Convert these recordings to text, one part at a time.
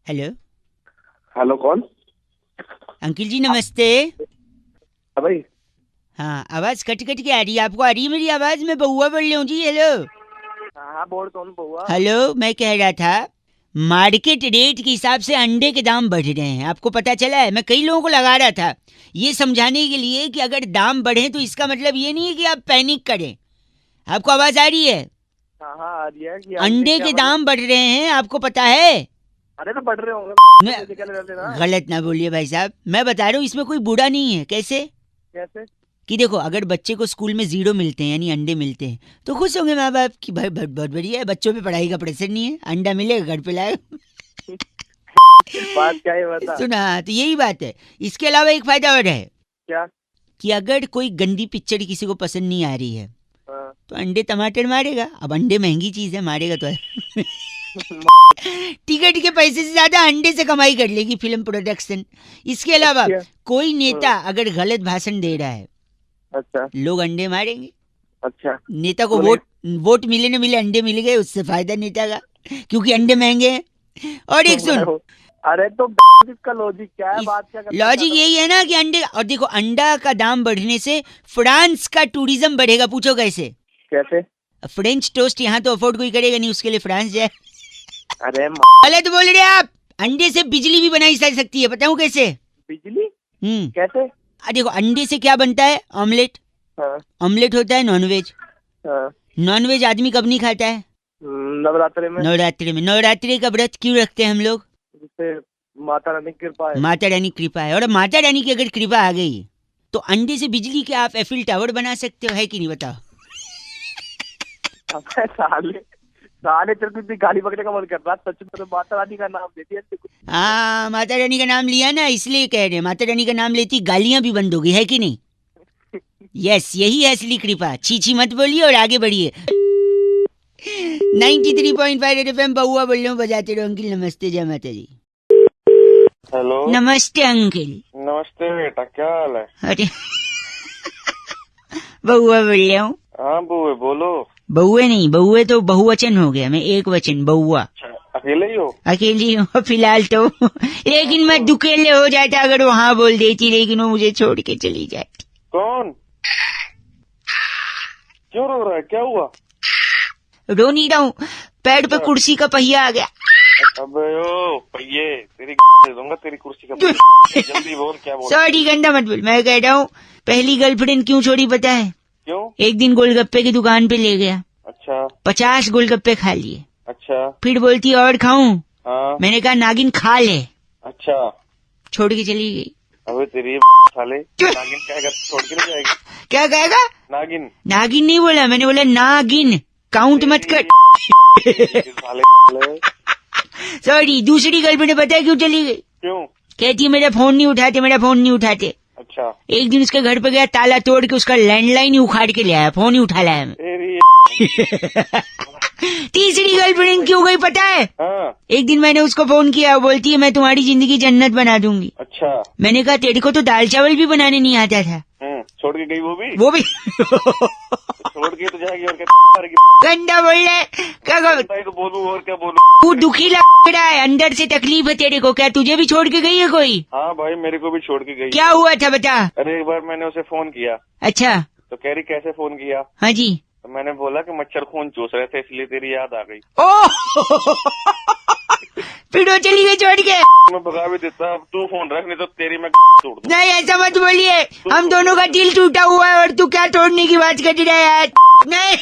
Hello. Hello, कौन? Uncle जी नमस्ते। हाँ भाई। हाँ, आवाज कट कट के आ रही है। आपको आ रही है मेरी आवाज? मैं बउआ बोल रही हूँ जी। हेलो। हाँ बोल, कौन बउआ? हेलो, मैं कह रहा था मार्केट रेट के हिसाब से अंडे के दाम बढ़ रहे हैं, आपको पता चला है? मैं कई लोगों को लगा रहा था ये समझाने के लिए कि अगर दाम बढ़े तो इसका मतलब ये नहीं है कि आप पैनिक करें। आपको आवाज आ रही है? हाँ हाँ, आ रही है कि अंडे क्या के मतलब? दाम बढ़ रहे हैं, आपको पता है? अरे तो बढ़ रहे होंगे। मैं निकल रहे थे ना। गलत ना बोलिए भाई साहब, मैं बता रहा हूँ इसमें कोई बुरा नहीं है। कैसे? कैसे? कि देखो, अगर बच्चे को स्कूल में 0 मिलते हैं यानी अंडे मिलते हैं तो खुश होंगे माँ बाप कि भाई बहुत बढ़िया है, बच्चों पे पढ़ाई का प्रेशर नहीं है, अंडा मिलेगा घर पे लाए। बात क्या है बता। सुना? तो यही बात है। इसके अलावा एक फायदा और है क्या? कि अगर कोई गंदी पिक्चर किसी को पसंद नहीं आ रही है हाँ। तो अंडे टमाटर मारेगा। अब अंडे महंगी चीज है, मारेगा तो है। टिकट के पैसे से ज्यादा अंडे से कमाई कर लेगी फिल्म प्रोडक्शन। इसके अलावा अच्छा। कोई नेता अगर गलत भाषण दे रहा है, अच्छा। लोग अंडे मारेंगे। अच्छा। नेता को तूने वोट वोट मिले न मिले, अंडे मिल गए, उससे फायदा नेता का, क्योंकि अंडे महंगे हैं। और एक सुन, अरे तो इसका लॉजिक क्या है? बात क्या करना लॉजिक चाहता हूँ? यही है ना कि अंडे, और देखो अंडा का दाम बढ़ने से फ्रांस का टूरिज्म बढ़ेगा। पूछो कैसे? कैसे? फ्रेंच टोस्ट यहाँ तो अफोर्ड कोई करेगा नहीं, उसके लिए फ्रांस जाए। अरे गलत बोल रहे आप। अंडे से बिजली भी बनाई जा सकती है, बताऊं कैसे? बिजली? हम्म। कैसे? देखो, अंडे से क्या बनता है? ऑमलेट। हाँ। ऑमलेट होता है नॉनवेज। हाँ। नॉनवेज आदमी कब नहीं खाता है? नवरात्रि में। नवरात्रि में। नवरात्रि का व्रत क्यों रखते हैं हम लोग? जिससे माता रानी की कृपा है। माता रानी की कृपा है, और माता रानी की अगर कृपा आ गई तो अंडे से बिजली के आप एफिल टावर बना सकते हो, है कि नहीं बताओ? अबे साले, साले चल तू गाली पकड़ने का मन कर रहा। सच में तो माता रानी का नाम दे दिया तेरे हाँ, माता रानी का नाम लिया ना, इसलिए कह रहे हैं माता रानी का नाम लेती गालियां भी बंद होगी, है कि नहीं? यस, यही है असली कृपा। छी मत बोलिए और आगे बढ़िए। 93.5 एफएम बउआ बोल रहा हूँ, बजाते रहो। अंकिल नमस्ते, जय माता दी। हेलो। नमस्ते अंकिल। नमस्ते बेटा, क्या हाल है? अरे बउआ बोल रहा हूँ। हाँ बुए बोलो। बउए नहीं, बउए तो बहुवचन हो गया, मैं एक वचन बउआ। अच्छा, अकेले ही हो? अकेली हूँ फिलहाल तो। लेकिन मैं दुकेले हो जाता अगर वो हाँ बोल देती, लेकिन वो मुझे छोड़ के चली जाती। कौन? क्यों रो रहा है? क्या हुआ? रो नहीं रहा हूँ, पैर पे कुर्सी का पहिया आ गया। अबे ओ पहिए, तेरी दे दूंगा तेरी कुर्सी का पहिया। जल्दी बोल, क्या बोल? सॉरी, गंदा मत बोल। मैं कह रहा हूँ पहली गर्लफ्रेंड क्यों छोड़ी पता है? क्यों? एक दिन गोलगप्पे की दुकान पे ले गया, अच्छा 50 गोलगप्पे खा लिए। अच्छा। फिर बोलती और खाऊं? हाँ मैंने कहा नागिन खा ले। अच्छा। छोड़ के चली गई। अबे तेरी साले, नागिन कहेगा तो छोड़ के नहीं जाएगी? क्या कहेगा? नागिन। नागिन नहीं बोला मैंने, बोला नागिन। काउंट मत कर। साले। सॉरी। दूसरी गर्लफ्रेंड पता है क्यों चली गई? क्यों? कहती है मेरा फोन नहीं उठाते, मेरा फोन नहीं उठाते। अच्छा। एक दिन उसके घर पे गया, ताला तोड़ के उसका लैंडलाइन ही उखाड़ के ले आया, फोन ही उठा लाया मैं। तेरी तीसरी गर्लफ्रेंड क्यों गई पता है? हाँ। एक दिन मैंने उसको फोन किया, बोलती है मैं तुम्हारी जिंदगी जन्नत बना दूंगी। अच्छा। मैंने कहा तेरे को तो दाल चावल भी बनाने नहीं आता था। छोड़ के गई वो भी? छोड़ के तो जाएगी और क्या? गंदा बोल रहा है। क्या तो बोलूं और क्या बोलूं? तू दुखी लग रहा है, अंदर से तकलीफ है तेरे को। क्या तुझे भी छोड़ के गई है कोई? हाँ भाई, मेरे को भी छोड़ के गई। क्या हुआ था बता। अरे एक बार मैंने उसे फोन किया। अच्छा। तो कह रही कैसे फोन किया? हाँ जी। तो मैंने बोला कि मच्छर खून चूस रहे थे इसलिए तेरी याद आ गई। ओ फिर वो चली गई छोड़ के। मैं भगा भी देता, अब तू फोन रख, नहीं तो तेरी मैं तोड़ दूं। नहीं ऐसा मत बोलिए, हम दोनों का दिल टूटा हुआ है और तू क्या तोड़ने की बात कर रहा है यार? नहीं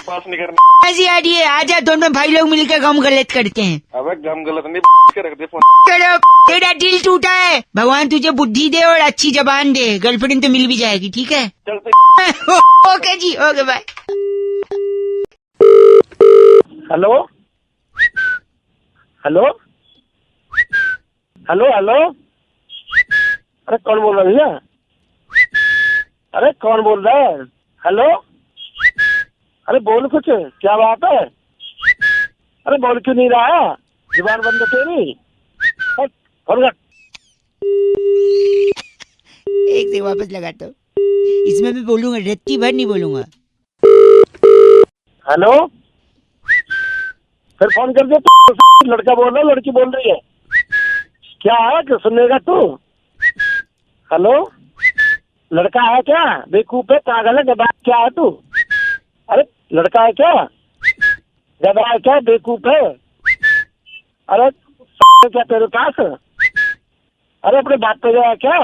पास नहीं करना। ऐसी आ रही है, आजा दोनों भाई लोग मिलकर गम गलत करते हैं। अबे गम गलत नहीं, के रख दे फोन। चलो, तेरा दिल टूटा है, भगवान तुझे बुद्धि दे और अच्छी जबान दे, गर्लफ्रेंड तो मिल भी जाएगी, ठीक है? चलते। ओके जी, okay bye. Hello hello hello hello. अरे कौन बोल रहा है भैया? अरे कौन बोल रहा है? हेलो। अरे बोल कुछ, क्या बात है? अरे बोल क्यों नहीं रहा? जुबान बंद है तेरी। फोन रख। एक से वापस लगाता हूँ, इसमें मैं बोलूंगा, रत्ती भर नहीं बोलूंगा। हेलो। फिर फोन कर दिया तो लड़का बोल रहा है, लड़की बोल रही है। क्या है कि सुनेगा तू? हेलो, लड़का है क्या? बेवकूफ है, पागल है, गधा क्या है तू? अरे लड़का है क्या? गधा है क्या? बेवकूफ है? अरे क्या तेरे पास? अरे अपने बाप पे गया क्या?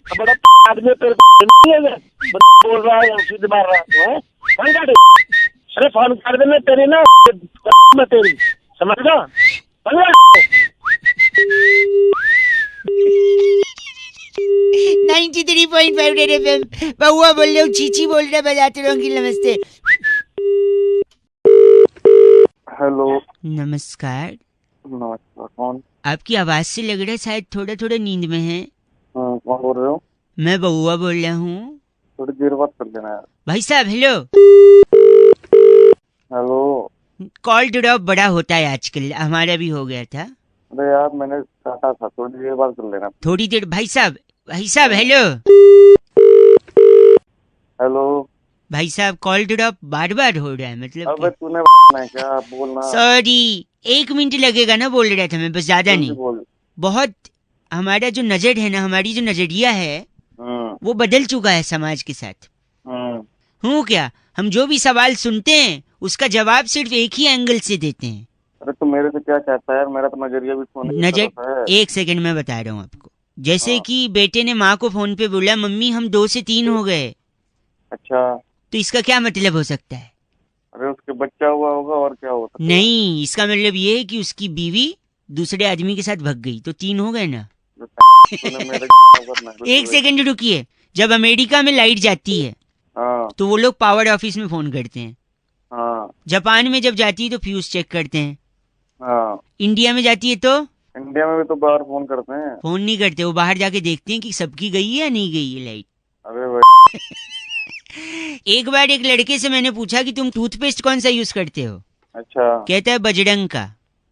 बड़ा आदमी तेरे नहीं है, बोल रहा है, सीधे मार रहा है। फोन काट, अरे फोन कर दे, मैं तेरी ना मैं तेरी, समझ लो। 93.5 रेड एफएम। बहुआ बोल रहे हो, चीची बोल रहे, बजाते रहो अंकिल। नमस्ते। हेलो। नमस्कार। नमस्कार, कौन? आपकी आवाज से लग रहा है शायद थोड़ा थोड़ा नींद में है। कौन बोल रहे हो? मैं बहुआ बोल रहा हूँ। थोड़ी देर बाद कर लेना यार। भाई साहब हेलो। हेलो। कॉल ड्रॉप बड़ा होता है आजकल, हमारा भी हो गया था। अरे यार मैंने काटा था, थोड़ी देर बाद कर लेना। थोड़ी देर। भाई साहब हेलो। हेलो। भाई साहब कॉल ड्रॉप बार बार हो रहा है, मतलब अबे तूने है क्या बोलना? सॉरी, 1 मिनट लगेगा ना, बोल रहा था मैं, बस ज्यादा नहीं। बोल। बहुत हमारा जो नजर है ना, हमारी जो नजरिया है वो बदल चुका है समाज के साथ। हूँ क्या, हम जो भी सवाल सुनते हैं उसका जवाब सिर्फ एक ही एंगल से देते हैं। अरे तो मेरे से क्या चाहता है यार? मेरा तो नजरिया भी सोने की तरफ है। एक सेकंड में बता रहा हूँ आपको। जैसे कि बेटे ने माँ को फोन पे बोला, मम्मी हम 2 से 3 हो गए। अच्छा, तो इसका क्या मतलब हो सकता है? अरे उसके बच्चा हुआ होगा और क्या हो सकता है? नहीं, इसका मतलब ये है कि उसकी बीवी दूसरे आदमी के साथ भग गई, तो 3 हो गए ना। तूने मेरे एक सेकंड रुकिए। जब अमेरिका में लाइट जाती है तो वो लोग पावर ऑफिस में फोन करते हैं। जापान में जब जाती है तो फ्यूज चेक करते हैं। इंडिया में जाती है तो इंडिया में भी तो बाहर फोन करते हैं। फोन नहीं करते, वो बाहर जाके देखते हैं कि सबकी गई है या नहीं गई है लाइट। अरे भाई एक बार एक लड़के से मैंने पूछा कि तुम टूथपेस्ट कौन सा यूज करते हो? अच्छा। कहता है बजरंग का।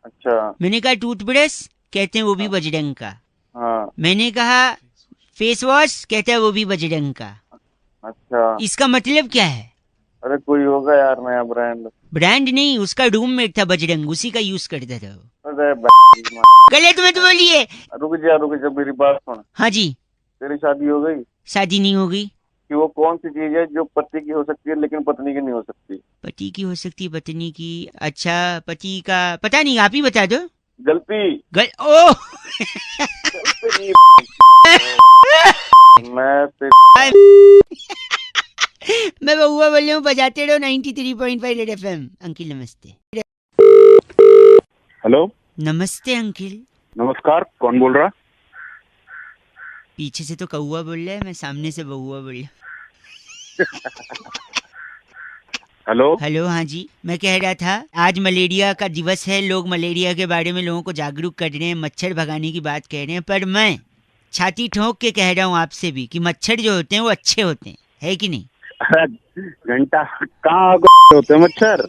अच्छा। मैंने कहा टूथब्रश? कहते हैं वो भी बजरंग का। हाँ। मैंने कहा फेस वॉश? कहता है वो भी बजरंग का। अच्छा, इसका मतलब क्या है? अरे कोई होगा यार नया ब्रांड। ब्रांड नहीं, उसका रूममेट था बजरंग, उसी का यूज करता था वो। अरे गलत मत बोलिए। रुक जा मेरी बात सुन। हाँ जी। तेरी शादी हो गई? शादी नहीं हो गई। कि वो कौन सी चीज है जो पति की हो सकती है लेकिन पत्नी की नहीं हो सकती? पति की हो सकती है, पत्नी की? अच्छा, पति का पता नहीं, आप ही बता दो। गलती। ओ मैं बहुआ बोल रहा हूँ, बजाते रहो 93.5 रेड एफएम। अंकिल नमस्ते। हेलो। नमस्ते अंकिल। नमस्कार, कौन बोल रहा? पीछे से तो कौआ बोल रहा है, मैं सामने से बहुआ बोल रहा। हेलो। हेलो, हाँ जी। मैं कह रहा था आज मलेरिया का दिवस है, लोग मलेरिया के बारे में लोगों को जागरूक कर रहे हैं, मच्छर भगाने की बात कह रहे हैं, पर मैं छाती ठोक के कह रहा हूँ आपसे भी कि मच्छर जो होते हैं वो अच्छे होते हैं, है कि नहीं? घंटा कहाँ होते हैं मच्छर?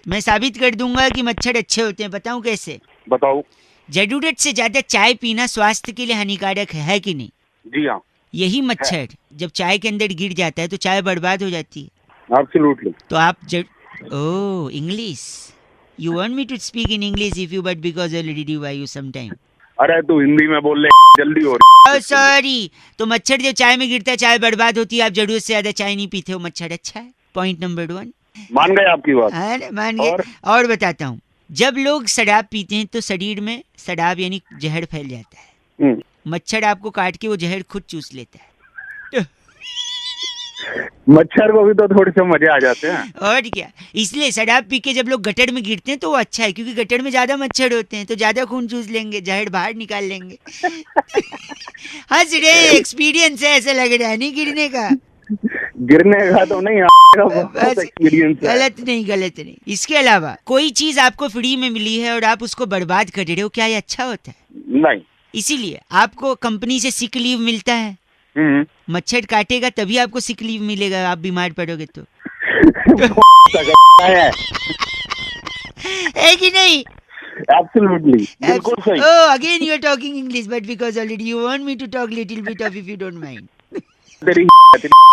मैं साबित कर दूंगा कि मच्छर अच्छे होते हैं। बताऊं कैसे? बताओ। जरूरत से ज्यादा चाय पीना स्वास्थ्य के लिए हानिकारक है कि नहीं? जी हाँ। यही मच्छर जब चाय के अंदर गिर जाता है तो चाय बर्बाद हो जाती है। एब्सोल्युटली। तो आप oh English, you want me to speak in English if you, but because I already do you some time. अरे तू हिंदी में बोल ले, जल्दी हो रही। सॉरी। तो मच्छर जब चाय में गिरता है चाय बर्बाद होती है, आप जरूरत से ज्यादा चाय नहीं पीते हो, मच्छर अच्छा है। Point number 1। मान गए आपकी बात? अरे मान गए। और बताता हूँ, जब लोग शराब पीते हैं तो शरीर में शराब यानी जहर फैल जाता है। मच्छर आपको काट के वो जहर खुद चूस लेता है। मच्छर को भी तो थोड़े से मजे आ जाते हैं। और क्या, इसलिए शराब पी के जब लोग गटर में गिरते हैं तो वो अच्छा है, क्योंकि गटर में ज्यादा मच्छर होते हैं तो ज्यादा खून चूस लेंगे, जहर बाहर निकाल लेंगे। हंस रे, एक्सपीरियंस है, ऐसा लग रहा है नहीं गिरने का। गिरने का तो नहीं, बहुत एक्सपीरियंस है। गलत नहीं। इसके अलावा कोई चीज आपको फ्री में मिली है और आप उसको बर्बाद कर रहे हो, क्या ये अच्छा होता है? नहीं। इसीलिए आपको कंपनी से सिक लीव मिलता है। मच्छर काटेगा तभी आपको सिक लीव मिलेगा, आप बीमार पड़ोगे तो। है कि नहीं? Absolutely. बिल्कुल सही। Oh, again you are talking English, but because already you want me to talk little bit of, if you don't mind. तेरी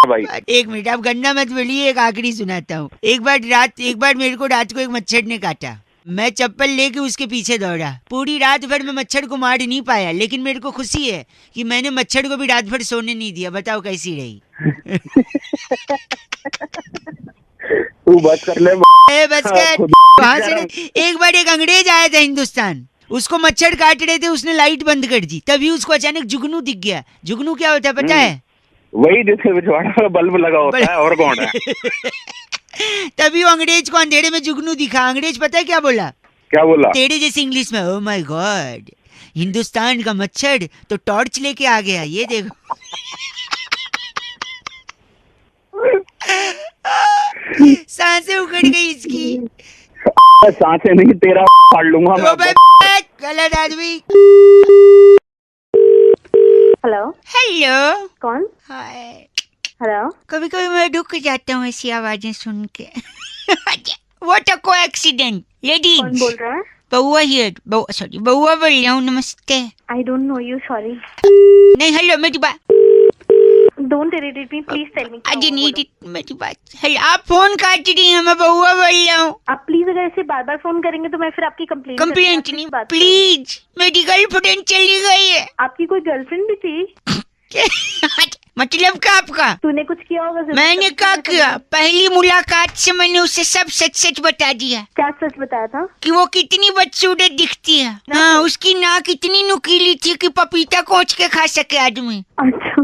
भाई। एक मिनट, आप गन्ना मत बोलिए, एक आखिरी सुनाता हूँ। एक बार मेरे को रात को एक मच्छर ने काटा। मैं चप्पल लेके उसके पीछे दौड़ा। पूरी रात भर मैं मच्छर को मार नहीं पाया, लेकिन मेरे को खुशी है कि मैंने मच्छर को भी रात भर सोने नहीं दिया। बताओ कैसी रही? तू बस कर ले। बस कर। वहां से एक बार एक अंग्रेज आया था हिंदुस्तान, उसको मच्छर काट रहे थे, उसने लाइट बंद कर दी, तभी उसको अचानक जुगनू दिख गया। जुगनू क्या होता है पता है? वही जिसके पिछवाड़ा में बल्ब लगा होता है, और कौन है? तभी वो अंग्रेज को अंधेरे में जुगनू दिखा। अंग्रेज पता है क्या बोला? क्या बोला? तेरे जैसे इंग्लिश में, ओह माय गॉड, हिंदुस्तान का मच्छर तो टॉर्च लेके आ गया, ये देखो। सांसें उखड़ गई इसकी। सांसें नहीं, तेरा फाड़ लूंगा मैं। गलत आदमी। हेलो। हेलो। कौन? हाय। हेलो। कभी कभी मैं रुक जाता हूँ ऐसी आवाजें सुन के। What a coincidence. लेडीज। कौन बोल रहा है? बउआ हियर। सॉरी, बउआ बोल रहा हूँ। नमस्ते। I don't know you, sorry. नहीं, हेलो, मेरी बात। Don't irritate me, please tell me. आज नहीं, मेरी बात। हेलो, आप फोन काट रही हैं, मैं बउआ बोल रहा हूँ। आप प्लीज अगर ऐसे बार बार फोन करेंगे तो मैं फिर आपकी कंप्लेंट नहीं, प्लीज। मेरी गर्लफ्रेंड चली गई है। आपकी कोई गर्लफ्रेंड भी थी? मतलब क्या आपका? तूने कुछ किया होगा? मैंने क्या किया? पहली मुलाकात से मैंने उसे सब सच सच बता दिया। क्या सच बताया था? कि वो कितनी बदसूरत दिखती है। हाँ, उसकी नाक इतनी नुकीली थी कि पपीता कोच के खा सके आदमी। अच्छा।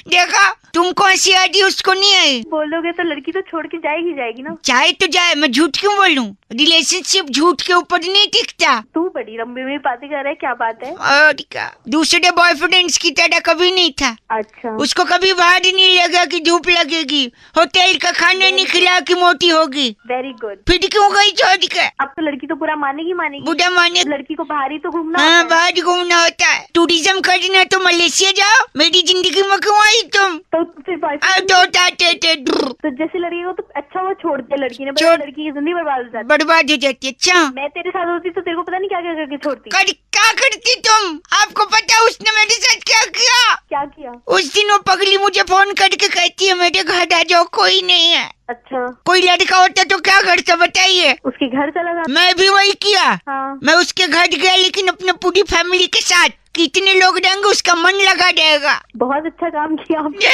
देखा, तुमको हंसी आ रही, उसको नहीं आई। बोलोगे तो लड़की तो छोड़ के जाएगी ना। चाहे तो जाए, मैं झूठ क्यों बोलूं? रिलेशनशिप झूठ के ऊपर नहीं टिकता। तू बड़ी लंबी में बातें कर रहा है, क्या बात है? और क्या, दूसरे बॉयफ्रेंड्स की तरह कभी नहीं था। अच्छा। उसको कभी बाहर नहीं लगा कि धूप लगेगी, होटल का खाना नहीं खिला कि मोटी होगी। Very good. फिर क्यों गई छोड़ के? अब तो लड़की तो पूरा मानेगी। बुढ़ा माने। लड़की को बाहर ही तो घूमना हाँ, होता है। बाहर घूमना होता है। टूरिज्म करना तो मलेशिया जाओ। मेरी जिंदगी में क्यों आई तुम? तो फिर बॉयफ्रेंड तो जैसी लड़की को तो अच्छा वो छोड़ दिया लड़की ने, पर लड़की की जिंदगी बर्बाद हो जाती। बर्बाद हो जाती है। अच्छा, मैं तेरे साथ होती तो तेरे को पता नहीं क्या क्या करके छोड़ती। क्या करती तुम? आपको पता उसने मेरे साथ क्या किया? क्या किया? उस दिन वो पगली मुझे फोन करके कहती है मेरे घर आ जाओ, कोई नहीं है। अच्छा। कोई लड़का होता तो क्या करता बताइए? उसके घर चला था। मैं भी वही किया। हाँ। मैं उसके घर गया, लेकिन अपने पूरी फैमिली के साथ। कितने लोग रहेंगे उसका मन लगा जाएगा। बहुत अच्छा काम किया आपने।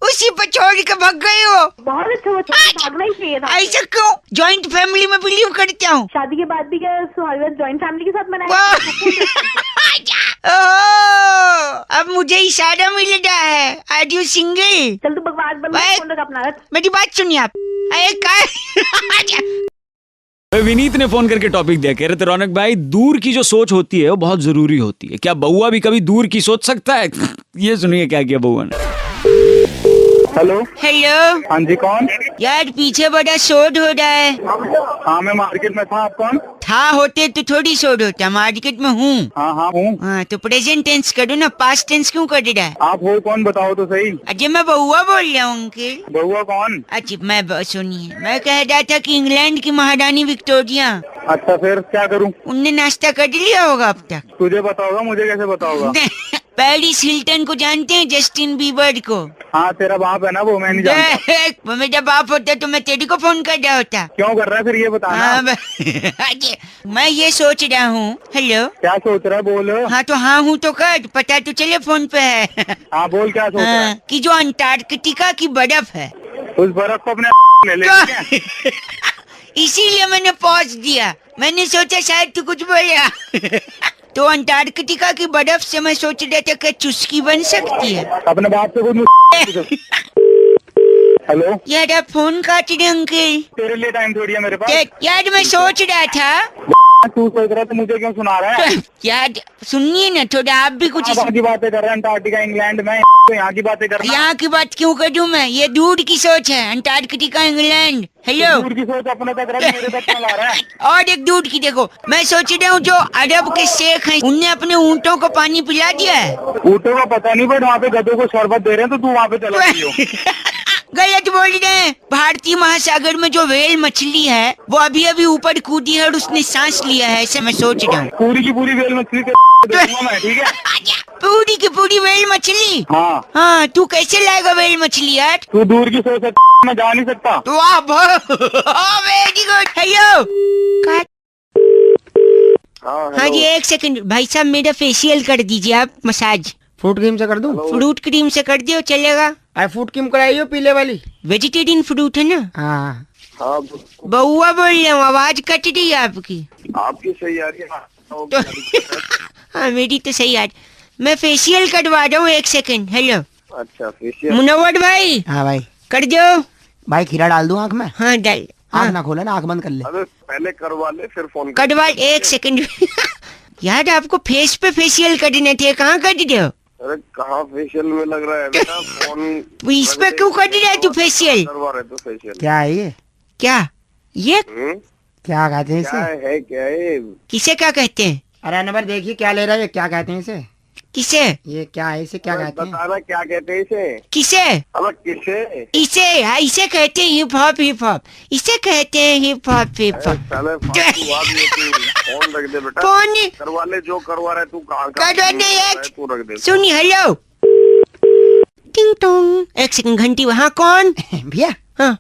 उसी पर छोड़ के भाग गई हो। बहुत अच्छा, वो भागना ही चाहिए था। ऐसा क्यों? जॉइंट फैमिली में बिलीव करता हूँ। शादी के बाद भी क्या सुहागरात जॉइंट फैमिली के साथ मनाया? अब मुझे इशारा मिल रहा है। Are you single? चल तू बकवास बंद कर, फोन रख अपना। मेरी बात सुनिए आप। विनीत ने फोन करके टॉपिक दिया, कह रहे थे रौनक भाई, दूर की जो सोच होती है वो बहुत जरूरी होती है। क्या बउआ भी कभी दूर की सोच सकता है? ये सुनिए क्या किया बउआ ने। हेलो। हेलो। हाँ जी, कौन? यार, पीछे बड़ा शोर हो रहा है। हाँ, मैं मार्केट में था। आप कौन? था होते तो थोड़ी शोर होता। मार्केट में हूँ। हाँ हूँ। हाँ, तो प्रेजेंट टेंस करो ना, पास्ट टेंस क्यों कर रहा है? आप हो कौन, बताओ तो सही। अजय, मैं बउआ बोल रहा हूँ अंकल। बउआ कौन? अच्छा, मैं सुनिए, मैं कह रहा था कि इंग्लैंड की महारानी विक्टोरिया। अच्छा, फिर क्या करूँ? उनने नाश्ता कर लिया होगा अब तक। तुझे पता होगा, मुझे कैसे पता होगा? पेरिस हिल्टन को जानते हैं? जस्टिन बीबर को। हाँ, तेरा बाप है ना वो, मैं नहीं जानता। वो मेरा बाप होता तो मैं तेरी को फोन कर रहा होता। क्यों कर रहा है फिर, ये बताना। हाँ, मैं ये सोच रहा हूँ। हेलो। क्या सोच रहा है, बोल। हाँ तो हाँ हूँ तो कर, पता तो चले फोन पे है। हाँ बोल, क्या सोच रहा है? कि जो अंटार्कटिका की बर्फ है, उस बर्फ को अपने ले ले। इसीलिए मैंने पॉज दिया। मैंने सोचा शायद तू कुछ बोलेगा। तो अंटार्कटिका की बर्फ से मैं सोच रहा था कि चुस्की बन सकती है। अपने बाप से कुछ। हेलो। यार, आप फोन काट रहे अंकल। तेरे लिए टाइम थोड़ी है मेरे पास। यार, मैं सोच रहा था। तू सोच रहा तो मुझे क्यों सुना रहा है? यार सुनिए ना थोड़ा, आप भी कुछ। वहाँ की बातें कर रहे हैं, अंटार्कटिका इंग्लैंड में, तो यहाँ की बातें कर रहा है। यहाँ की बात क्यों करूँ मैं? ये दूर की सोच है, अंटार्कटिका इंग्लैंड। हेलो। दूर की सोच अपने तक रख, मेरे तक क्यों ला रहा है? और एक दूर की देखो, मैं सोच रहा हूँ जो अरब के शेख हैं, उनने अपने ऊँटों को पानी पिला दिया है। ऊँटों को पता नहीं, बट वहाँ पे गधों को शरबत दे रहे हैं, तो तू वहाँ पे चला रही हो। गलत बोल रहे हैं। भारतीय महासागर में जो व्हेल मछली है वो अभी अभी ऊपर कूदी है और उसने सांस लिया है, ऐसे मैं सोच रहा हूँ। पूरी की पूरी व्हेल मछली मैं, ठीक है? पूरी की पूरी वेल मछली। हाँ हाँ, तू कैसे लाएगा वेल मछली यार? तू दूर की सोच है, मैं जा नहीं सकता। वाह, वेरी गुड। हेलो, हाँ जी, एक सेकंड भाई साहब, मेरा फेशियल कर दीजिए आप, मसाज। फ्रूट क्रीम से कर दूं? फ्रूट क्रीम से कर दियो, चलेगा? अरे फ्रूट क्रीम कराइयो पीले वाली। वेजिटेरियन फ्रूट है ना? हाँ हाँ बउआ बोल रहे हूँ, आवाज कट रही है आपकी। आपकी सही आ रही है। हाँ, मेरी तो सही यार। मैं फेशियल करवा रहा हूँ, एक सेकंड। हेलो अच्छा फेशियल। मुनव्वर भाई, हाँ भाई। कर दो। भाई खीरा डाल दूं आँख में? हाँ डाल। हाँ, आँख ना खोले ना, आँख बंद कर ले। अरे पहले करवा ले फिर फोन कटवा, एक सेकंड। यार आपको फेस पे फेशियल करने थे, कहाँ कर रहे हो? अरे कहाँ फेशियल में लग रहा है बेटा फोन। इस पे क्यों कर रहा है तू फेशियल? करवा रहे तो फेशियल। क्या है ये? क्या ये क्या कहते हैं क्या इसे? है क्या है? किसे क्या कहते हैं? अरे नंबर देखिए क्या ले रहा है, क्या कहते हैं इसे? किसे? ये क्या है, इसे क्या कहते हैं? बताना क्या कहते हैं इसे? किसे? अब किसे? इसे, हाँ, इसे कहते हैं हिप हॉप, हिप हॉप। इसे कहते हैं हिप हॉप, हिप हॉप। साले फालतू बात ये तू फोन रख दे बेटा। फोन करवा ले जो करवा रहा है तू। कहाँ करवा दे यार। तू रख दे। सुनी, हेलो, टिंग टोंग। एक सेकंड, घंटी। वहाँ कौन? भैया, हाँ,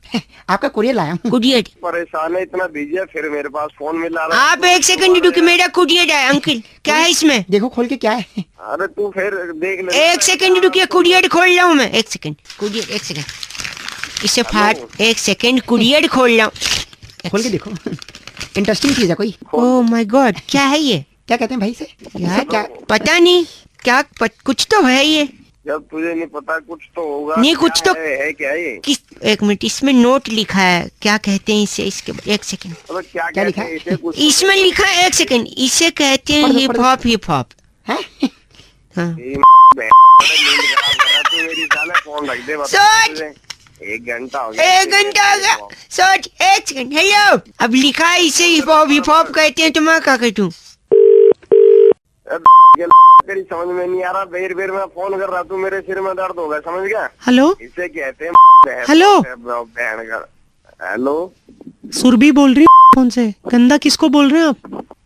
आपका कुरियर लाया हूँ। कुरियर। परेशान है, इतना बिजी है, फिर मेरे पास फोन मिला रहा है। आप एक सेकंड रुकिए, मेरा कुरियर है। अंकल, क्या है इसमें? देखो खोल के क्या है। अरे तू फिर देख ले। एक सेकंड रुकिए, कुरियर खोल रहा हूँ मैं। एक सेकंड, कुरियर, एक सेकंड। इसे फाट, एक सेकंड, कुरियर खोल रहा हूँ। खोल के देखो। इंटरेस्टिंग चीज है कोई। ओह माय गॉड, क्या है ये? क्या कहते हैं भाई से? यार क्या पता नहीं, क्या कुछ तो है ये। जब तुझे नहीं पता कुछ तो होगा। नहीं, कुछ क्या तो है क्या ये? किस, एक मिनट, इसमें नोट लिखा है, क्या कहते हैं इसे? इसके एक सेकंड, अबे क्या क्या कहते लिखा हैं है? इसे? कुछ इसमें लिखा है, एक सेकंड, इसे कहते हैं पढ़ दो, हिप पढ़ दो। Hop, hip hop. हैं? हाँ। नींद खराब कर रहा है तू मेरी। साले फोन रख दे। बता सोच। तुझे। 1 घंटा हो गया। 1 घंटा हो गया। सोच, एक सेकंड। हेलो, अब लिखा है इसे हिप हॉप, हिप हॉप कहते हैं, तो मैं क्या कहूँ? तेरी समझ में नहीं आ रहा। बेर बेर मैं फोन कर रहा, तू मेरे सिर में दर्द हो गया, समझ गया? हेलो इसे कहते हैं हेलो? बहन का। हेलो सुरभि बोल रही फोन से। गंदा किसको बोल रहे हैं आप?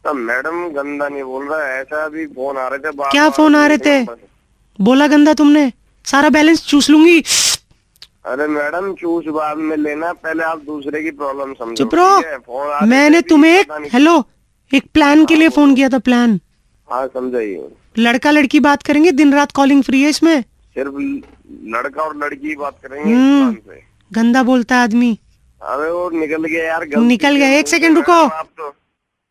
तो मैडम गंदा नहीं बोल रहा है, ऐसा अभी फोन आ रहे थे। क्या फोन आ रहे थे? बोला गंदा तुमने, सारा बैलेंस चूस लूंगी। अरे मैडम चूस बाद में लेना, पहले आप दूसरे की प्रॉब्लम समझो। चुप रहो। ठीक है? फोन आ रहे मैंने थे, तुम्हें पता नहीं- हेलो, एक प्लान के लिए फोन किया था। प्लान, हाँ समझाइए। लड़का लड़की बात करेंगे, दिन रात कॉलिंग फ्री है इसमें। सिर्फ लड़का और लड़की बात करेंगे इस हम्म। प्लान पे। गंदा बोलता है आदमी। अरे वो निकल गया यार, गलती निकल से। गया, एक सेकंड रुको। आप तो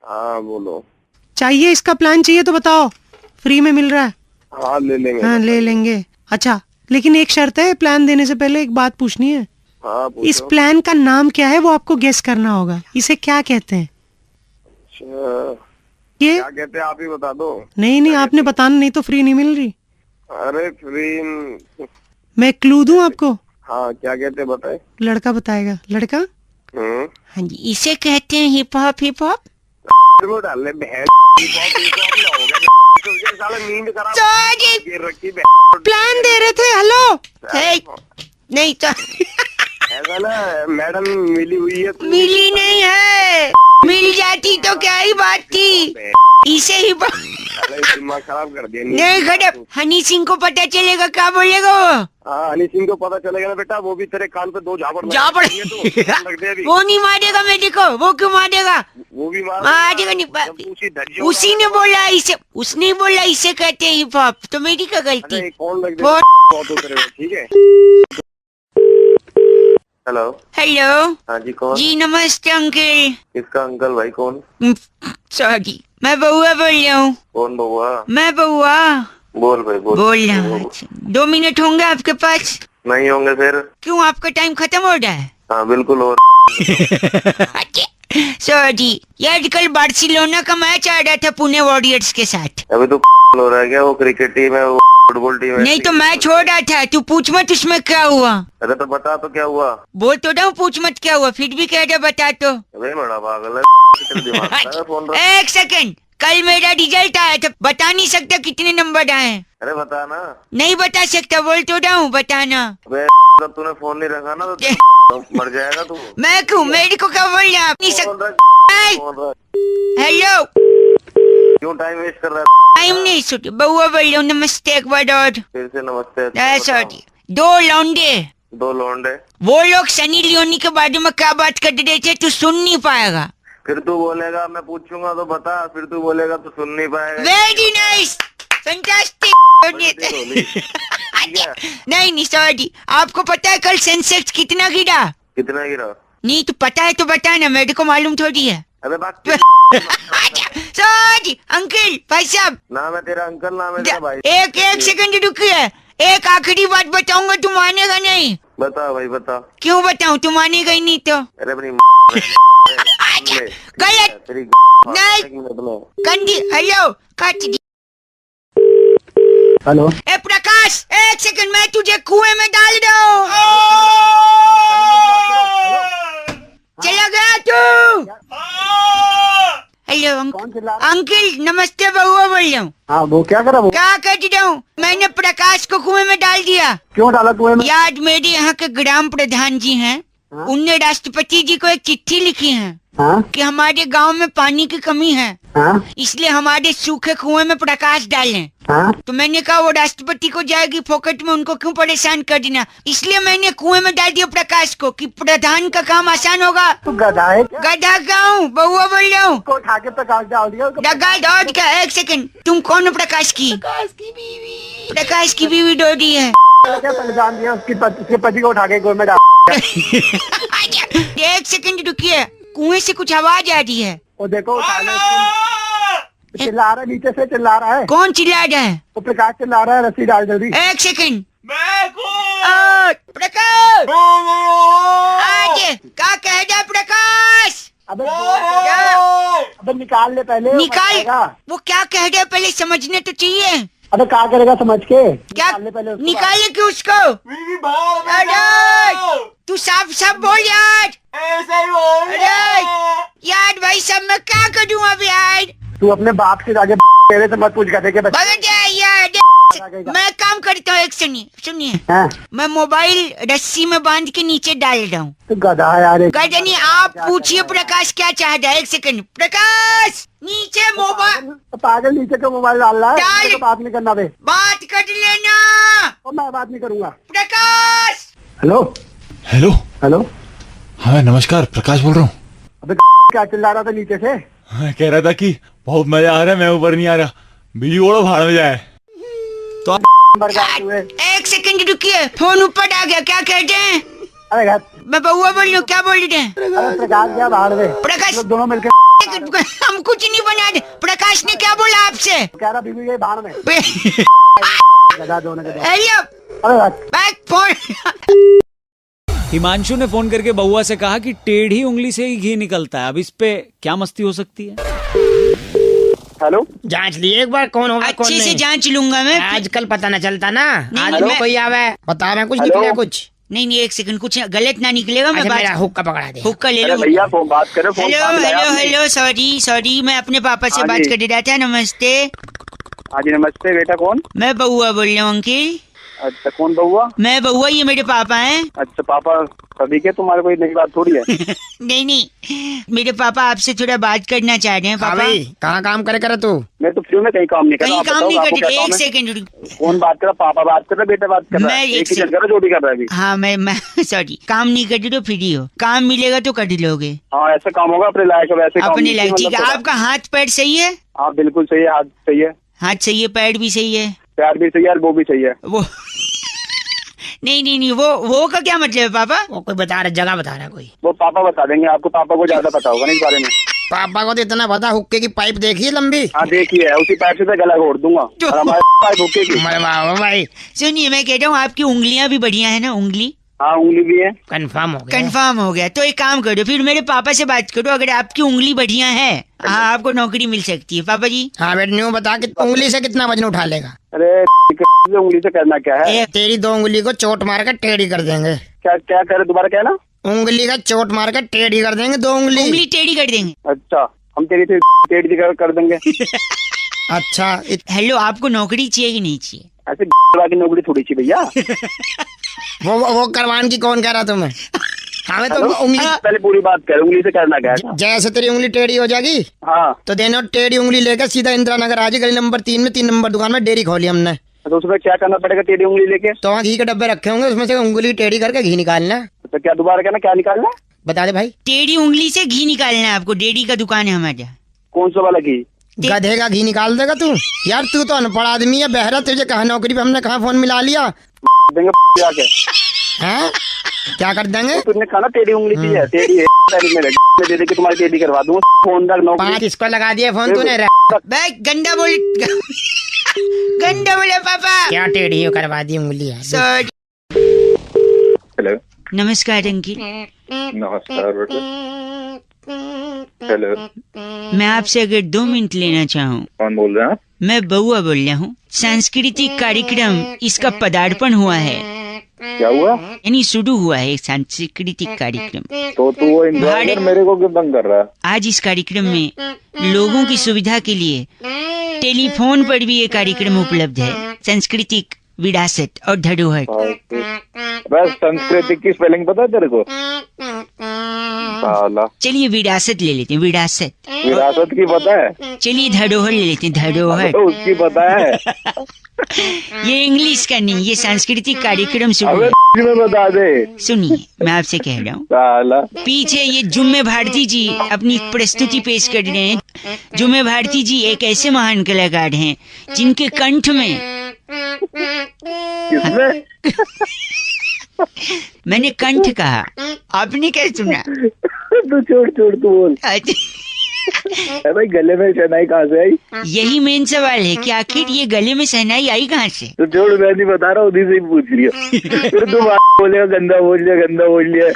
हाँ बोलो। चाहिए इसका प्लान चाहिए तो बताओ, फ्री में मिल रहा है। हाँ ले लेंगे। हाँ ले लेंगे। अच्छा, लेकिन एक शर्त है, प्लान देने से पहले एक बात पूछनी है। हाँ इस पूछो। प्लान का नाम क्या है वो आपको गेस करना होगा। इसे क्या कहते हैं? अच्छा, ये क्या कहते हैं आप ही बता दो। नहीं, आपने बताना, नहीं तो फ्री नहीं मिल रही। अरे फ्री। मैं क्लू दूं आपको? हाँ क्या कहते हैं बताए। लड़का बताएगा। लड़का, हाँ जी, इसे कहते हैं हिप हॉप, हिप हॉप। वो डाले बहन। साला नींद खराब सॉरी, गिर रखी बहन। प्लान दे रहे थे। हेलो, हे, नहीं तो ऐसा ना मैडम मिली हुई है तू। मिली नहीं है, मिल जाती तो क्या ही बात थी। इसे ही साले दिमाग खराब कर दिया। नहीं खड़े, हनी सिंह को पता चलेगा, क्या बोलेगा वो? हाँ हनी सिंह को पता चलेगा ना बेटा, वो भी तेरे कान पे 2 झापड़ झापड़। लग दे अभी। वो नहीं मारेगा मेरे को, वो क्यों मारेगा? वो भी मारेगा नहीं। उसी ने बोला इसे, उसने बोला इसे कहते हैं हिप हॉप, तो मेरी क्या गलती? अरे कौन लग वो- दे। ठीक है। हेलो हेलो हाँ जी कौन? जी, नमस्ते अंकल। किसका अंकल भाई कौन? सॉरी, मैं बउआ बोल रहा हूँ। कौन बउआ? मैं बउआ बोल भाई बोल। बोल रहा हूँ। 2 मिनट होंगे आपके पास? नहीं होंगे फिर। क्यों, आपका टाइम खत्म हो रहा है? हाँ बिल्कुल और। सॉरी यार, कल बार्सिलोना का मैच आ रहा था पुणे वॉरियर्स के साथ। अभी तो हो रहा है क्या? वो क्रिकेट टीम है, वो फुटबॉल टीम है। नहीं तो मैच हो रहा था, तू पूछ मत उसमें क्या हुआ। अरे तो बता तो क्या हुआ? बोल तो रहा हूँ पूछ मत क्या हुआ, फिर भी कह रहा बता तो। अबे बड़ा पागल है। तेरा दिमाग खराब है, फोन रख। एक सेकंड, कल मेरा रिजल्ट आया था, बता नहीं सकता कितने नंबर आए हैं? अरे बता ना। नहीं बता सकता, बोल तो रहा हूँ, बताना। अबे जब तूने फोन नहीं रखा ना तो मर जाएगा तू। मैं क्यों, मेरे को क्या बोल रहा? नहीं फोन सकता। रख, फोन रख। हेलो, क्यों टाइम वेस्ट कर रहा है? टाइम नहीं छोटे बउआ बोल रही हूँ। नमस्ते एक बार और। फिर से नमस्ते। सॉरी। दो लौंडे, दो लौंडे, वो लोग सनी लियोनी के बारे में क्या बात कर रहे थे, तू सुन नहीं पाएगा। फिर तू बोलेगा मैं पूछूंगा तो बता, फिर तू बोलेगा तो सुन नहीं पाएगा। Very nice, fantastic. नहीं सॉरी, आपको पता है कल सेंसेक्स कितना गिरा? कितना गिरा? नहीं तो पता है तो बता ना, मेरे को मालूम थोड़ी है। अबे बात सॉरी अंकल, भाई साहब। ना मैं तेरा अंकल, ना मैं तेरा भाई। एक सेकंड रुकिए, एक आखिरी बात बताऊंगा, तू मानेगा नहीं। बता भाई बता। क्यों बताऊं, तू मानेगा ही नहीं तो। अरे अपनी गलत नहीं कंदी। हेलो काट दी। हेलो ए प्रकाश, एक सेकंड, मैं तुझे कुएं में डाल दूं। चला गया तू। हेलो अंकल, नमस्ते, बउआ बोल रहा हूँ। हाँ वो क्या करा? वो क्या कर रहा हूँ? मैंने प्रकाश को कुएं में डाल दिया। क्यों डाला कुएं में? याद मेरे यहाँ के ग्राम प्रधान जी हैं, उनने राष्ट्रपति जी को एक चिट्ठी लिखी है हाँ कि हमारे गांव में पानी की कमी है, हाँ इसलिए हमारे सूखे कुएं में प्रकाश डालें। हाँ। तो मैंने कहा वो राष्ट्रपति को जाएगी फोकट में, उनको क्यों परेशान कर देना, इसलिए मैंने कुएं में डाल दिया प्रकाश को कि प्रधान का काम आसान होगा। तू गधा है क्या? गधा का हूँ, बउआ बोल रहा हूँ। को उठा के प्रकाश डाल दिया। डगा डॉट का। एक सेकंड, तुम कौन हो? प्रकाश की बीवी। प्रकाश की बीवी डोडी है। क्या परेशान दिया उसके पति को उठा के कुएं में डाल। एक सेकंड रुकिए, कुएं से कुछ आवाज आ रही है। वो देखो उठा ले उसको। चिल्ला रहा है, नीचे से चिल्ला रहा है। कौन चिल्ला रहा है? वो प्रकाश चिल्ला रहा है, रस्सी डाल जल्दी। एक सेकंड। प्रकाश आज क्या कह रहा प्रकाश? अबे निकाल ले पहले। निकाल। वो क्या कह रहा है पहले समझने तो चाहिए। अबे क्या करेगा समझ के? क्या निकाल ले पहले उसको। निकाले क्यों उसको? अरे तू साफ साफ बोल यार। अरे यार भाई साहब, मैं क्या करूँ अब यार? तू अपने बाप से जाके तेरे से मत पूछ गधे के बच्चे। भगत जाए यार। मैं काम करता हूँ, एक सुनिए, हाँ। मैं मोबाइल रस्सी में बांध के नीचे डाल रहा हूँ। तू गधा है यार। गधा नहीं, आप पूछिए प्रकाश क्या चाहता है। एक सेकंड प्रकाश, नीचे मोबाइल। पागल, नीचे को मोबाइल डाल रहा है। डाल। मेरे को बात नहीं करना बे। बात कर लेना। और मैं बात नहीं करूंगा। प्रकाश। Hello hello. हेलो। हाँ नमस्कार, प्रकाश बोल रहा हूँ। अबे क्या चिल्ला रहा था नीचे से? हाँ, कह रहा था कि बहुत मजा आ रहा है, मैं ऊपर नहीं आ रहा, बिजली ओढ़ो भाड़ में जाए। एक सेकंड रुकिए, फोन ऊपर आ गया। क्या कहते हैं? अरे मैं बउआ बोल रही हूँ। क्या बोल रहे हैं? प्रकाश गया बाहर में। प्रकाश दोनों मिलकर हम कुछ नहीं बना रहे। प्रकाश ने क्या बोला आपसे? कह रहा बीवी गई बाहर में। गधा दोनों के दोनों। हेलो अरे बैक फोन। हिमांशु ने फोन करके बउआ से कहा कि टेढ़ी उंगली से ही घी निकलता है। अब इस पे क्या मस्ती हो सकती है? हेलो, जांच लिए एक बार कौन होगा कौन अच्छे से नहीं। जांच लूंगा मैं। आजकल पता न चलता ना। आज हेलो? कोई आवे बता मैं कुछ हेलो? निकला कुछ। नहीं एक सेकंड, कुछ गलत ना निकलेगा। मैं अच्छा मेरा बात हुक्का पकड़ा दे। हुक्का ले अरे लो। भैया फोन बात करो। फोन हेलो कहाँ मिलाया हेलो आपने? हेलो, सॉरी मैं अपने पापा से हाँ बात जी। कर रहा था। नमस्ते। हाँ जी नमस्ते। बेटा कौन? मैं बउआ बोल रहा हूँ अंकिल। अच्छा कौन बउआ? मैं बउआ, ये मेरे पापा हैं। अच्छा पापा सभी के, तुम्हारे कोई नई बात थोड़ी है। नहीं मेरे पापा आपसे थोड़ा बात करना चाह रहे हैं। हाँ पापा भाई, कहाँ काम करे तू? मैं तो फ्री में कहीं काम नहीं कर कहीं रहा। काम नहीं कर रहे। एक सेकंड। कौन बात कर रहा? पापा बात कर रहा, बेटा बात कर रहा मैं है। एक एक ही से- चल कर रहा, जो भी कर रहा है अभी। हाँ मैं सॉरी, काम नहीं कर रहे तो फ्री हो। काम मिलेगा तो कर लोगे हाँ ऐसा काम होगा अपने लायक है, वैसे काम अपने नहीं लायक। मतलब ठीक है, थोड़ा। आपका हाथ पैर सही है? हाँ बिल्कुल सही है, हाथ सही है, हाथ सही है, पैर भी सही है। प्यार भी सही है और वो भी सही है। वो नहीं वो का क्या मतलब है पापा? वो कोई बता रहा, जगह बता रहा कोई। वो पापा बता देंगे आपको, पापा को ज्यादा पता होगा ना इस बारे में। पापा को तो इतना पता, हुक्के की पाइप देखी लंबी। हाँ देखिए, उसी पाइप से तो गला घोट दूंगा। और हमारे पाइप हुक्के की। मरे वाह भाई, सुनिए, मैं कह रहा हूँ आपकी उंगलियां भी बढ़िया है ना? उंगली हाँ उंगली भी है। कंफर्म हो गया। कंफर्म हो गया। तो एक काम करो, फिर मेरे पापा से बात करो। अगर आपकी उंगली बढ़िया है, हाँ आपको नौकरी मिल सकती है पापा जी। हाँ बेटा न्यू बता कि उंगली से कितना वजन उठा लेगा? अरे उंगली से करना क्या है? तेरी दो उंगली को चोट मार कर टेढ़ी कर देंगे। क्या क्या करे दोबारा, क्या ना? उंगली का चोट मार कर टेढ़ी कर देंगे, दो उंगली। उंगली टेढ़ी कर देंगे। अच्छा हम तेरी से टेढ़ी कर देंगे। अच्छा हेलो, आपको नौकरी चाहिए कि नहीं चाहिए? ऐसे की नौकरी थोड़ी सी भैया। वो करवान की कौन कह रहा तुम्हें? हमें तो उंगली पहले पूरी बात कर, उंगली से करना क्या है? जैसे तेरी उंगली टेढ़ी हो जाएगी हाँ तो देना टेढ़ी उंगली लेकर सीधा इंदिरा नगर आज गली नंबर 3 में 3 नंबर दुकान में डेयरी खोली हमने। तो उसमें क्या करना पड़ेगा टेढ़ी उंगली लेके? तो वहाँ घी के डब्बे रखे होंगे, उसमें से उंगली टेढ़ी करके घी निकालना। तो क्या दोबारा कहना, क्या निकालना? बता दे भाई। टेढ़ी उंगली से घी निकालना है आपको, डेयरी का दुकान है हमारा। कौन सा वाला घी? गधे का घी निकाल देगा तू? यार तू तो अनपढ़ आदमी है, बहरा, तुझे कहा नौकरी पे हमने कहा फोन मिला लिया देंगे जाके। हैं? क्या कर देंगे? तुमने कहा ना टेढ़ी उंगली चाहिए, टेढ़ी है में दे दे के तुम्हारी टेढ़ी करवा दूंगा फोन तक नौकरी। 5 इसको लगा दिया फोन तूने। बे गंदा बोले गंदा बोले पापा। क्या टेढ़ी हो करवा दी उंगली है। सॉरी। हेलो नमस्कार अंकिल। नमस्कार बेटा। हेलो मैं आपसे अगर 2 मिनट लेना चाहूँ। कौन बोल रहे हैं आप? मैं बउआ बोल रहा हूँ। सांस्कृतिक कार्यक्रम इसका पदार्पण हुआ है, क्या हुआ? यानी शुरू हुआ है सांस्कृतिक कार्यक्रम। तो तू वो एंजॉय कर, मेरे को क्यों तंग कर रहा है? आज इस कार्यक्रम में लोगों की सुविधा के लिए टेलीफोन पर भी ये कार्यक्रम उपलब्ध है। सांस्कृतिक विरासत और धरोहर। बस संस्कृति की स्पेलिंग पता है तेरे को? साला चलिए विरासत ले लेते हैं, विरासत। विरासत की पता है? चलिए धरोहर ले लेते हैं, धरोहर। तो उसकी पता है? ये इंग्लिश का नहीं, ये सांस्कृतिक कार्यक्रम शुरू अबे है। में बता दे। सुनिए मैं आपसे कह रहा हूँ, साला पीछे ये जुम्मे भारती जी अपनी प्रस्तुति पेश कर रहे हैं। जुम्मे भारती जी एक ऐसे महान कलाकार हैं जिनके कंठ में किसमें? मैंने कंठ कहा, आपने क्या सुना? तू छोड़ तू बोल। भाई गले में शहनाई कहाँ से आई? यही मेन सवाल है कि आखिर ये गले में शहनाई आई कहाँ से? तो छोड़, मैं नहीं बता रहा, उन्हीं से ही पूछ लिया। फिर तू बोलेगा गंदा बोल लिया।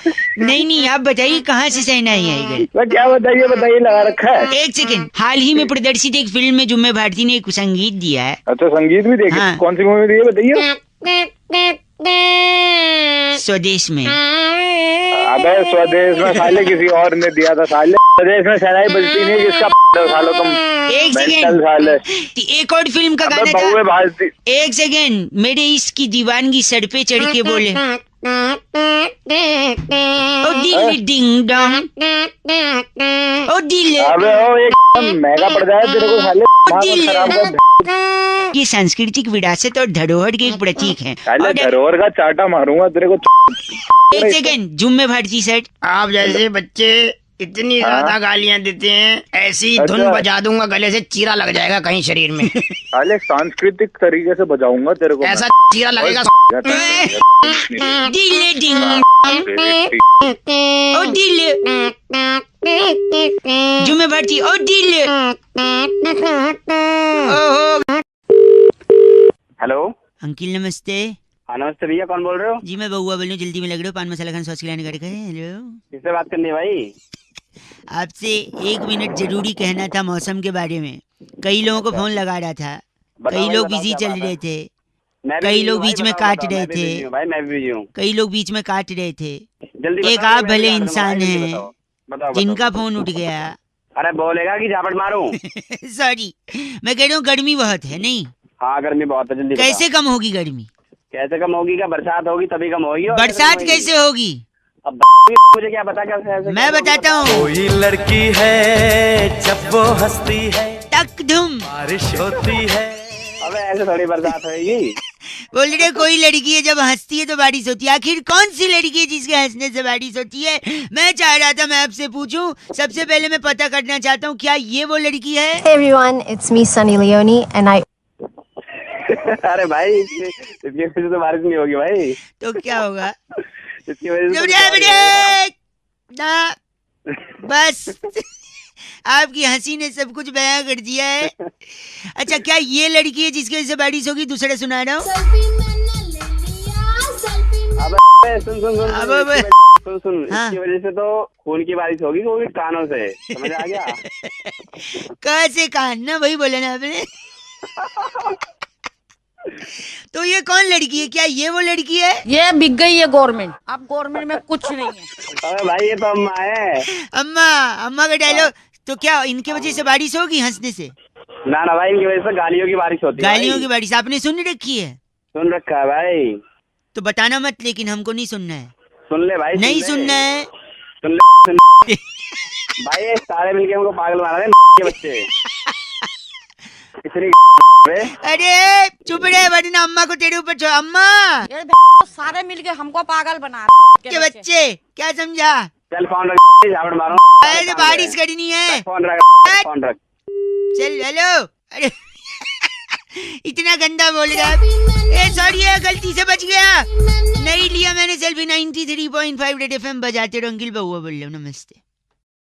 नहीं आप बताइए कहाँ से शहनाई आई गई? मैं क्या बताइए लगा रखा है। एक सेकंड, हाल ही में प्रदर्शित एक फिल्म में जुम्मे भारती ने एक संगीत दिया है। अच्छा संगीत भी देखे? हाँ। कौन सी मूवी दी है बताइए? स्वदेश में। अबे स्वदेश में साले किसी और ने दिया था साले। स्वदेश में शहनाई बजती नहीं, जिसका सालो तुम। एक मेंटल सेकंड, साले। एक और फिल्म का गाना बहुए था। भारती। एक सेकंड, मेरे इसकी दीवानगी सर पे चढ़ के बोले, ओ दिल डिंग डोंग, ओ दिल। अबे ओ एक महंगा पड़ जाए तेरे को साले। दिल। खराब कर। ये सांस्कृतिक विरासत और धरोहर के एक प्रतीक हैं। साले और धरोहर का चाटा मारूंगा तेरे को। एक सेकंड, जुम्मे भारती सर, आप जैसे बच्चे इतनी ज्यादा गालियां देते हैं, ऐसी धुन अच्छा। बजा दूंगा गले से चीरा लग जाएगा कहीं शरीर में। साले सांस्कृतिक तरीके से बजाऊंगा तेरे को। ऐसा चीरा लगेगा। दिल डिंग, ओ दिल। जुम्मे भारती, ओ दिल। ओहो। हेलो अंकिल नमस्ते। हाँ नमस्ते भैया, कौन बोल रहे हो? जी मैं बउआ बोल रही हूँ, जल्दी में लग रहे हो, पान मसाला खान सॉस खिलाने का। हेलो, किससे बात करनी है भाई? आपसे 1 मिनट जरूरी कहना था मौसम के बारे में। कई लोगों को फोन लगा रहा था, कई लोग बिजी चल रहे थे, कई लोग बीच में काट रहे थे, भाई मैं भी बिजी हूँ। कई लोग बीच में काट रहे थे। जल्दी एक आप भले इंसान हैं जिनका फोन उठ गया। अरे बोलेगा कि झापट मारूं? सॉरी, मैं कह रहा हूँ गर्मी बहुत है। नहीं, हाँ गर्मी बहुत है, जल्दी कैसे कम होगी गर्मी? कैसे कम होगी? क्या बरसात होगी तभी कम होगी? और बरसात कैसे होगी? अब मुझे क्या पता कैसे? मैं बताता हूँ। कोई लड़की है जब वो हंसती है तक धुम बारिश होती है। अबे ऐसे थोड़ी बरसात होगी। बोल रहे कोई लड़की है जब हंसती है तो बारिश होती है। आखिर कौन सी लड़की है जिसके हंसने से बारिश होती है? मैं चाह रहा था मैं आपसे पूछूं। सबसे पहले मैं पता करना चाहता हूँ, क्या ये वो लड़की है? Hey everyone, it's me Sunny Leone and I अरे भाई इसकी वजह से तो बारिश नहीं होगी भाई। तो क्या होगा? इसकी वजह से ना बस आपकी हंसी ने सब कुछ बयां कर दिया है। अच्छा, क्या ये लड़की है जिसकी वजह से बारिश होगी? दूसरा सुना रहा हूँ। सुन इसकी वजह से तो खून की बारिश होगी, वो भी कानों से। समझ आ गया? कैसे कान ना वही बोला ना आपने। तो ये कौन लड़की है? क्या ये वो लड़की है? ये बिक गई है गवर्नमेंट। अब गवर्नमेंट में कुछ नहीं है। अरे भाई ये तो अम्मा है। अम्मा का डायलॉग। तो क्या इनके वजह से बारिश होगी हंसने से? ना भाई, इनकी वजह से गालियों की बारिश होती है। गालियों की बारिश आपने सुन रखी है? सुन रखा है भाई। तो बताना मत, लेकिन हमको नहीं सुनना है। सुन ले भाई, नहीं सुनना है। सुन ले भाई, ये सारे मिलके हमको पागल बना रहे हैं के बच्चे। इतनी अरे चुप रहे वरना अम्मा को तेरे ऊपर छोड़। अम्मा ये सारे मिलके हमको पागल बना रहे के बच्चे, क्या समझा? चल फोन रख, झापड़ मारो। अरे बारिश करनी है, फोन रख, फोन रख। चल हेलो। अरे इतना गंदा बोल रहा है। सॉरी है, गलती से बच गया, नहीं लिया मैंने सेल्फी। 93.5 रेड एफएम बजाते रहो। अंकिल बउआ बोल रहा हूँ, नमस्ते।